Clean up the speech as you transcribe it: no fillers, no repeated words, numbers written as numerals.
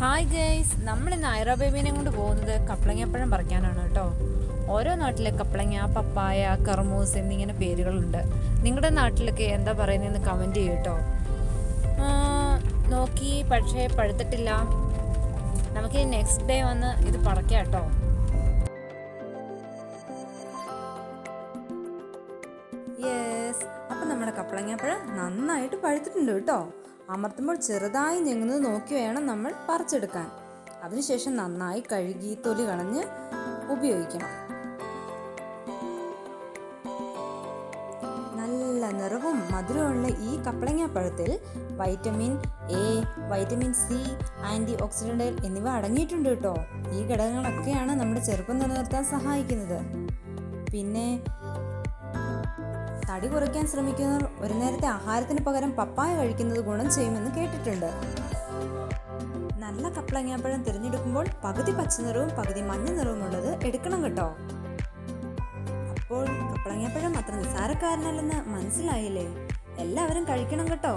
Hi guys, നമ്മളിന്ന് ഐറ ബേബീനെ കൊണ്ട് പോകുന്നത് കപ്ലങ്ങപ്പഴം പറിക്കാനാണ് കേട്ടോ. ഓരോ നാട്ടിലെ കപ്ലങ്ങ, പപ്പായ, കർമൂസ് എന്നിങ്ങനെ പേരുകളുണ്ട്. നിങ്ങളുടെ നാട്ടിലൊക്കെ എന്താ പറയുന്നതെന്ന് കമൻറ്റ് ചെയ്യൂ കേട്ടോ. നോക്കി പക്ഷേ പഴുത്തിട്ടില്ല. നമുക്ക് നെക്സ്റ്റ് ഡേ വന്ന് ഇത് പറിക്കാം കേട്ടോ. യെസ്, അപ്പം നമ്മുടെ കപ്ലങ്ങപ്പഴം നന്നായിട്ട് പഴുത്തിട്ടുണ്ട് കേട്ടോ. അമർത്തുമ്പോൾ ചെറുതായി ഞെങ്ങുന്നത് നോക്കി വേണം നമ്മൾ പറിച്ചെടുക്കാൻ. അതിനുശേഷം നന്നായി കഴുകി തൊലി കളഞ്ഞ് ഉപയോഗിക്കണം. നല്ല നിറവും മധുരമുള്ള ഈ കപ്ലങ്ങാപ്പഴത്തിൽ vitamin A, vitamin C, antioxidant എന്നിവ അടങ്ങിയിട്ടുണ്ട് കേട്ടോ. ഈ ഘടകങ്ങളൊക്കെയാണ് നമ്മുടെ ചെറുപ്പം നിലനിർത്താൻ സഹായിക്കുന്നത്. പിന്നെ തടി കുറയ്ക്കാൻ ശ്രമിക്കുന്നവർ ഒരു നേരത്തെ ആഹാരത്തിന് പകരം പപ്പായ കഴിക്കുന്നത് ഗുണം ചെയ്യുമെന്ന് കേട്ടിട്ടുണ്ട്. നല്ല കപ്ലങ്ങാപ്പഴം തിരഞ്ഞെടുക്കുമ്പോൾ പകുതി പച്ചനിറവും പകുതി മഞ്ഞ നിറവും ഉള്ളത് എടുക്കണം കേട്ടോ. അപ്പോൾ കപ്ലങ്ങാപ്പഴം അത്ര നിസ്സാരക്കാരനല്ലെന്ന് മനസ്സിലായില്ലേ? എല്ലാവരും കഴിക്കണം കേട്ടോ.